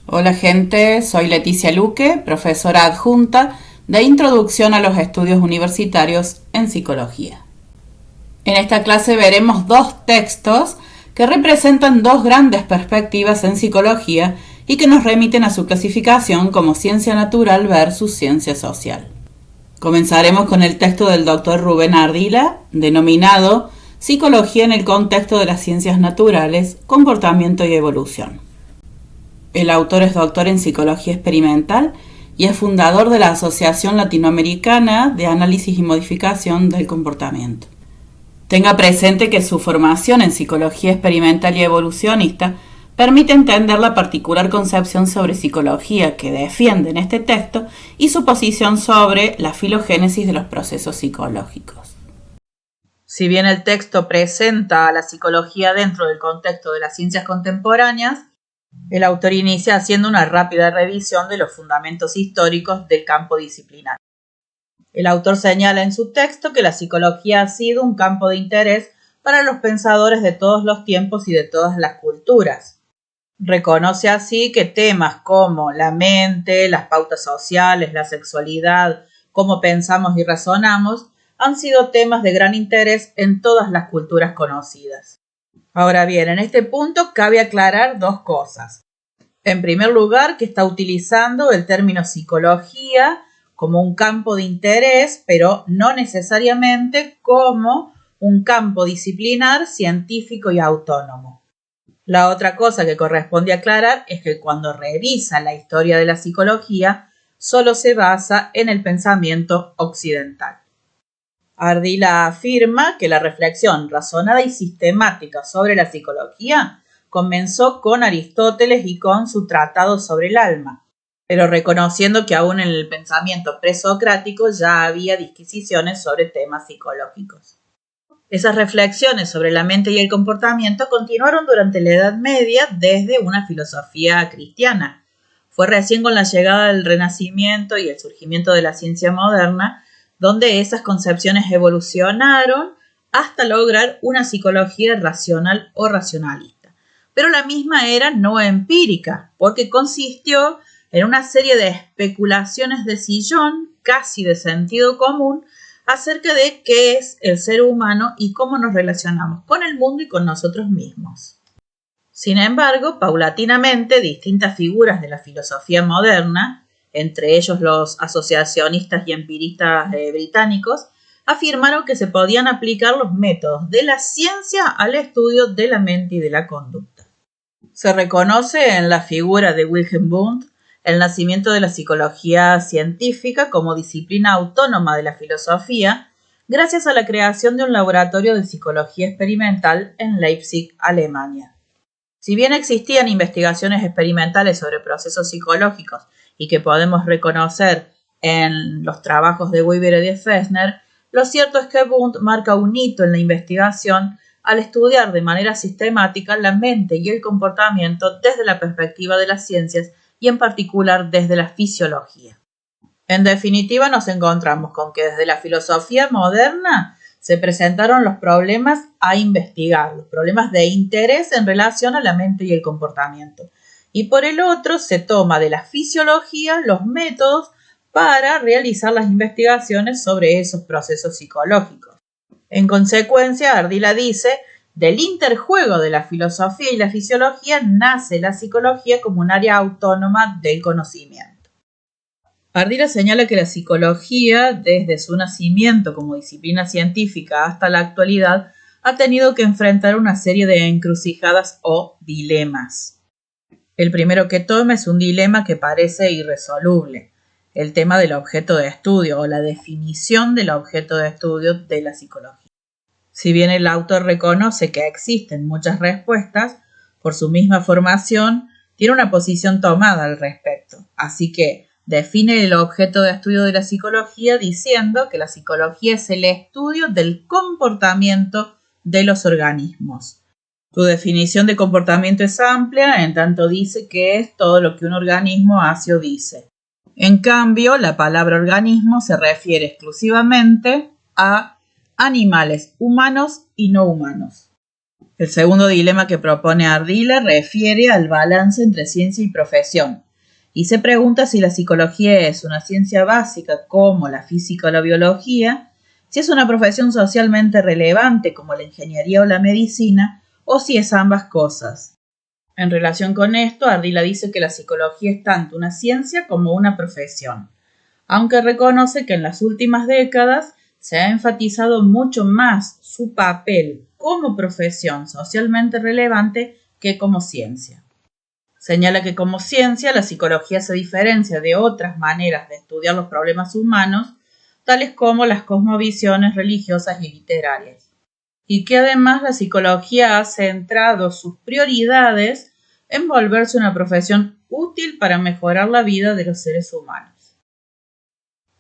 Hola gente, soy Leticia Luque, profesora adjunta de Introducción a los Estudios Universitarios en Psicología. En esta clase veremos dos textos que representan dos grandes perspectivas en psicología y que nos remiten a su clasificación como ciencia natural versus ciencia social. Comenzaremos con el texto del doctor Rubén Ardila, denominado Psicología en el contexto de las ciencias naturales, comportamiento y evolución. El autor es doctor en Psicología Experimental y es fundador de la Asociación Latinoamericana de Análisis y Modificación del Comportamiento. Tenga presente que su formación en Psicología Experimental y Evolucionista permite entender la particular concepción sobre psicología que defiende en este texto y su posición sobre la filogénesis de los procesos psicológicos. Si bien el texto presenta a la psicología dentro del contexto de las ciencias contemporáneas, el autor inicia haciendo una rápida revisión de los fundamentos históricos del campo disciplinar. El autor señala en su texto que la psicología ha sido un campo de interés para los pensadores de todos los tiempos y de todas las culturas. Reconoce así que temas como la mente, las pautas sociales, la sexualidad, cómo pensamos y razonamos, han sido temas de gran interés en todas las culturas conocidas. Ahora bien, en este punto cabe aclarar dos cosas. En primer lugar, que está utilizando el término psicología como un campo de interés, pero no necesariamente como un campo disciplinar, científico y autónomo. La otra cosa que corresponde aclarar es que cuando revisa la historia de la psicología, solo se basa en el pensamiento occidental. Ardila afirma que la reflexión razonada y sistemática sobre la psicología comenzó con Aristóteles y con su tratado sobre el alma, pero reconociendo que aún en el pensamiento presocrático ya había disquisiciones sobre temas psicológicos. Esas reflexiones sobre la mente y el comportamiento continuaron durante la Edad Media desde una filosofía cristiana. Fue recién con la llegada del Renacimiento y el surgimiento de la ciencia moderna donde esas concepciones evolucionaron hasta lograr una psicología racional o racionalista. Pero la misma era no empírica, porque consistió en una serie de especulaciones de sillón, casi de sentido común, acerca de qué es el ser humano y cómo nos relacionamos con el mundo y con nosotros mismos. Sin embargo, paulatinamente, distintas figuras de la filosofía moderna, entre ellos los asociacionistas y empiristas británicos, afirmaron que se podían aplicar los métodos de la ciencia al estudio de la mente y de la conducta. Se reconoce en la figura de Wilhelm Wundt el nacimiento de la psicología científica como disciplina autónoma de la filosofía, gracias a la creación de un laboratorio de psicología experimental en Leipzig, Alemania. Si bien existían investigaciones experimentales sobre procesos psicológicos y que podemos reconocer en los trabajos de Weber y de Fechner, lo cierto es que Wundt marca un hito en la investigación al estudiar de manera sistemática la mente y el comportamiento desde la perspectiva de las ciencias y en particular desde la fisiología. En definitiva, nos encontramos con que desde la filosofía moderna se presentaron los problemas a investigar, los problemas de interés en relación a la mente y el comportamiento. Y por el otro, se toma de la fisiología los métodos para realizar las investigaciones sobre esos procesos psicológicos. En consecuencia, Ardila dice, del interjuego de la filosofía y la fisiología nace la psicología como un área autónoma del conocimiento. Ardila señala que la psicología, desde su nacimiento como disciplina científica hasta la actualidad, ha tenido que enfrentar una serie de encrucijadas o dilemas. El primero que toma es un dilema que parece irresoluble, el tema del objeto de estudio o la definición del objeto de estudio de la psicología. Si bien el autor reconoce que existen muchas respuestas, por su misma formación, tiene una posición tomada al respecto, así que define el objeto de estudio de la psicología diciendo que la psicología es el estudio del comportamiento de los organismos. Su definición de comportamiento es amplia, en tanto dice que es todo lo que un organismo hace o dice. En cambio, la palabra organismo se refiere exclusivamente a animales humanos y no humanos. El segundo dilema que propone Ardila refiere al balance entre ciencia y profesión, y se pregunta si la psicología es una ciencia básica como la física o la biología, si es una profesión socialmente relevante como la ingeniería o la medicina, o si es ambas cosas. En relación con esto, Ardila dice que la psicología es tanto una ciencia como una profesión, aunque reconoce que en las últimas décadas se ha enfatizado mucho más su papel como profesión socialmente relevante que como ciencia. Señala que como ciencia la psicología se diferencia de otras maneras de estudiar los problemas humanos, tales como las cosmovisiones religiosas y literarias, y que además la psicología ha centrado sus prioridades en volverse una profesión útil para mejorar la vida de los seres humanos.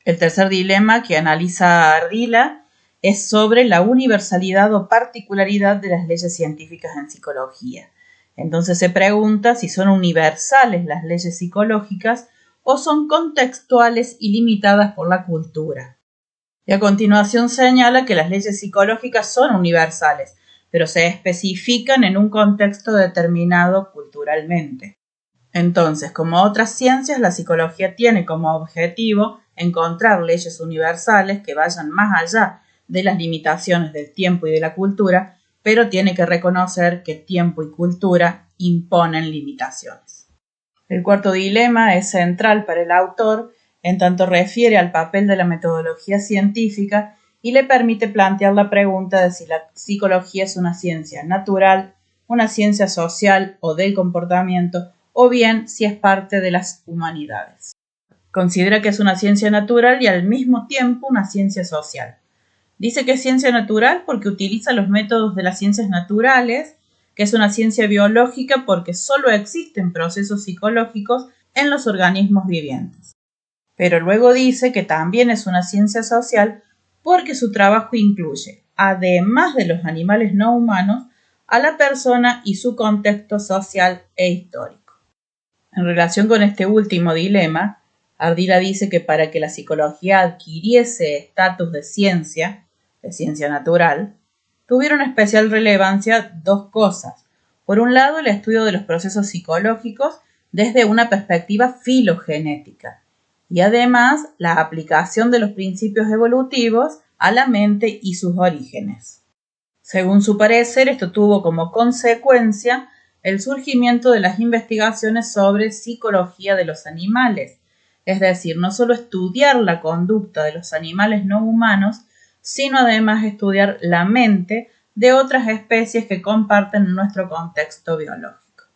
El tercer dilema que analiza Ardila es sobre la universalidad o particularidad de las leyes científicas en psicología. Entonces se pregunta si son universales las leyes psicológicas o son contextuales y limitadas por la cultura. Y a continuación señala que las leyes psicológicas son universales, pero se especifican en un contexto determinado culturalmente. Entonces, como otras ciencias, la psicología tiene como objetivo encontrar leyes universales que vayan más allá de las limitaciones del tiempo y de la cultura, pero tiene que reconocer que tiempo y cultura imponen limitaciones. El cuarto dilema es central para el autor en tanto refiere al papel de la metodología científica y le permite plantear la pregunta de si la psicología es una ciencia natural, una ciencia social o del comportamiento, o bien si es parte de las humanidades. Considera que es una ciencia natural y al mismo tiempo una ciencia social. Dice que es ciencia natural porque utiliza los métodos de las ciencias naturales, que es una ciencia biológica porque solo existen procesos psicológicos en los organismos vivientes. Pero luego dice que también es una ciencia social porque su trabajo incluye, además de los animales no humanos, a la persona y su contexto social e histórico. En relación con este último dilema, Ardila dice que para que la psicología adquiriese estatus de ciencia natural, tuvieron especial relevancia dos cosas. Por un lado, el estudio de los procesos psicológicos desde una perspectiva filogenética, y además la aplicación de los principios evolutivos a la mente y sus orígenes. Según su parecer, esto tuvo como consecuencia el surgimiento de las investigaciones sobre psicología de los animales, es decir, no solo estudiar la conducta de los animales no humanos, sino además estudiar la mente de otras especies que comparten nuestro contexto biológico.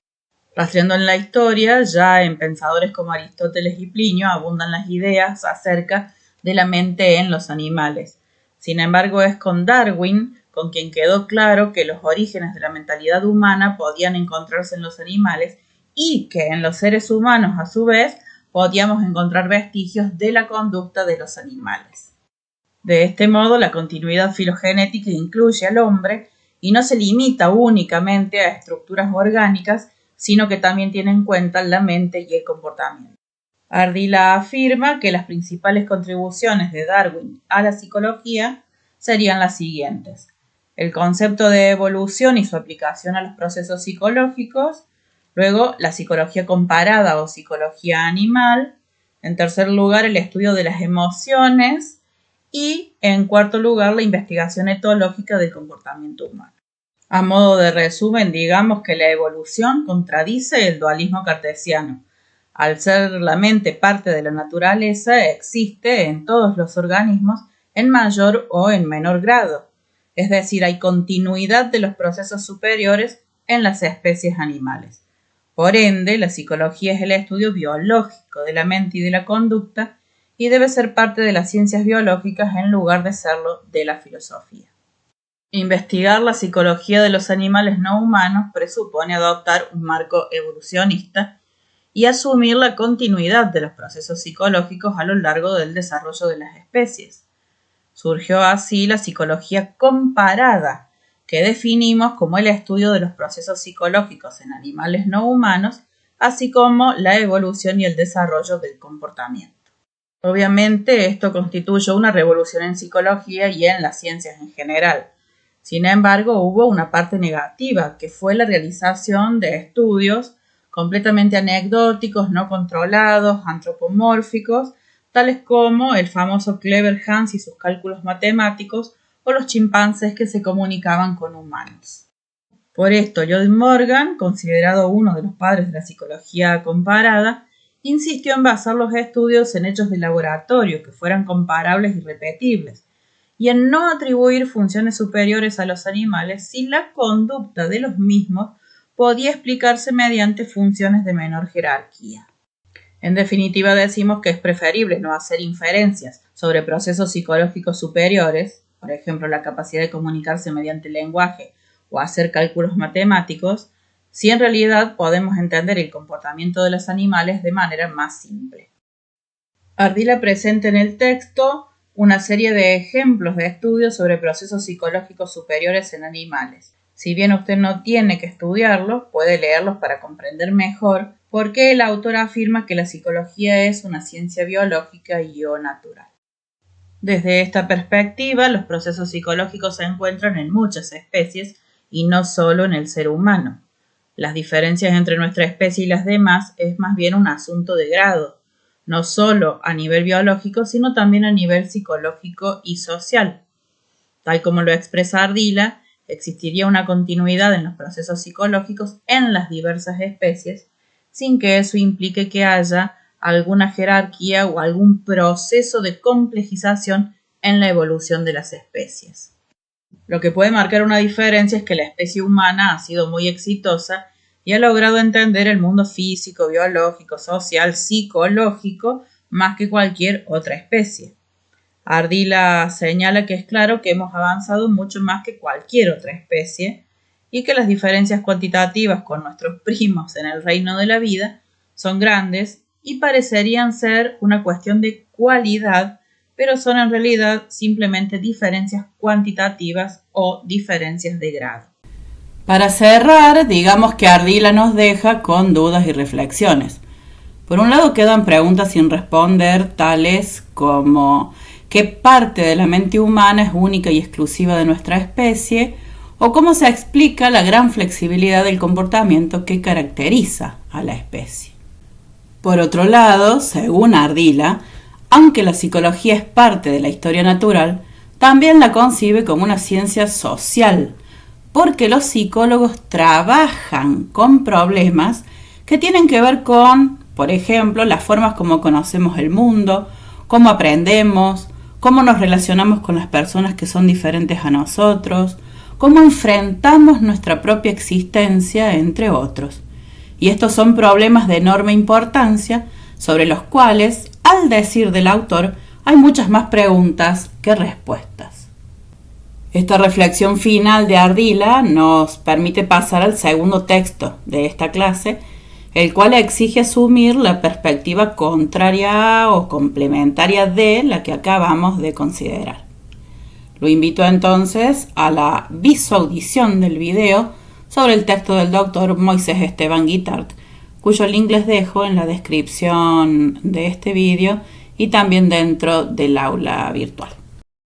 Rastreando en la historia, ya en pensadores como Aristóteles y Plinio abundan las ideas acerca de la mente en los animales. Sin embargo, es con Darwin con quien quedó claro que los orígenes de la mentalidad humana podían encontrarse en los animales y que en los seres humanos, a su vez, podíamos encontrar vestigios de la conducta de los animales. De este modo, la continuidad filogenética incluye al hombre y no se limita únicamente a estructuras orgánicas, sino que también tiene en cuenta la mente y el comportamiento. Ardila afirma que las principales contribuciones de Darwin a la psicología serían las siguientes: el concepto de evolución y su aplicación a los procesos psicológicos, luego la psicología comparada o psicología animal, en tercer lugar el estudio de las emociones y en cuarto lugar la investigación etológica del comportamiento humano. A modo de resumen, digamos que la evolución contradice el dualismo cartesiano. Al ser la mente parte de la naturaleza, existe en todos los organismos en mayor o en menor grado. Es decir, hay continuidad de los procesos superiores en las especies animales. Por ende, la psicología es el estudio biológico de la mente y de la conducta y debe ser parte de las ciencias biológicas en lugar de serlo de la filosofía. Investigar la psicología de los animales no humanos presupone adoptar un marco evolucionista y asumir la continuidad de los procesos psicológicos a lo largo del desarrollo de las especies. Surgió así la psicología comparada, que definimos como el estudio de los procesos psicológicos en animales no humanos, así como la evolución y el desarrollo del comportamiento. Obviamente, esto constituye una revolución en psicología y en las ciencias en general. Sin embargo, hubo una parte negativa, que fue la realización de estudios completamente anecdóticos, no controlados, antropomórficos, tales como el famoso Clever Hans y sus cálculos matemáticos, o los chimpancés que se comunicaban con humanos. Por esto, John Morgan, considerado uno de los padres de la psicología comparada, insistió en basar los estudios en hechos de laboratorio que fueran comparables y repetibles, y en no atribuir funciones superiores a los animales si la conducta de los mismos podía explicarse mediante funciones de menor jerarquía. En definitiva, decimos que es preferible no hacer inferencias sobre procesos psicológicos superiores, por ejemplo, la capacidad de comunicarse mediante el lenguaje o hacer cálculos matemáticos, si en realidad podemos entender el comportamiento de los animales de manera más simple. Ardila presenta en el texto una serie de ejemplos de estudios sobre procesos psicológicos superiores en animales. Si bien usted no tiene que estudiarlos, puede leerlos para comprender mejor por qué el autor afirma que la psicología es una ciencia biológica y o natural. Desde esta perspectiva, los procesos psicológicos se encuentran en muchas especies y no solo en el ser humano. Las diferencias entre nuestra especie y las demás es más bien un asunto de grado, no solo a nivel biológico, sino también a nivel psicológico y social. Tal como lo expresa Ardila, existiría una continuidad en los procesos psicológicos en las diversas especies, sin que eso implique que haya alguna jerarquía o algún proceso de complejización en la evolución de las especies. Lo que puede marcar una diferencia es que la especie humana ha sido muy exitosa y ha logrado entender el mundo físico, biológico, social, psicológico, más que cualquier otra especie. Ardila señala que es claro que hemos avanzado mucho más que cualquier otra especie y que las diferencias cuantitativas con nuestros primos en el reino de la vida son grandes y parecerían ser una cuestión de cualidad, pero son en realidad simplemente diferencias cuantitativas o diferencias de grado. Para cerrar, digamos que Ardila nos deja con dudas y reflexiones. Por un lado quedan preguntas sin responder, tales como ¿qué parte de la mente humana es única y exclusiva de nuestra especie? O cómo se explica la gran flexibilidad del comportamiento que caracteriza a la especie. Por otro lado, según Ardila, aunque la psicología es parte de la historia natural, también la concibe como una ciencia social, porque los psicólogos trabajan con problemas que tienen que ver con, por ejemplo, las formas como conocemos el mundo, cómo aprendemos, cómo nos relacionamos con las personas que son diferentes a nosotros, cómo enfrentamos nuestra propia existencia, entre otros. Y estos son problemas de enorme importancia, sobre los cuales, al decir del autor, hay muchas más preguntas que respuestas. Esta reflexión final de Ardila nos permite pasar al segundo texto de esta clase, el cual exige asumir la perspectiva contraria o complementaria de la que acabamos de considerar. Lo invito entonces a la visuaudición del video sobre el texto del doctor Moisés Esteban Guitart, cuyo link les dejo en la descripción de este video y también dentro del aula virtual.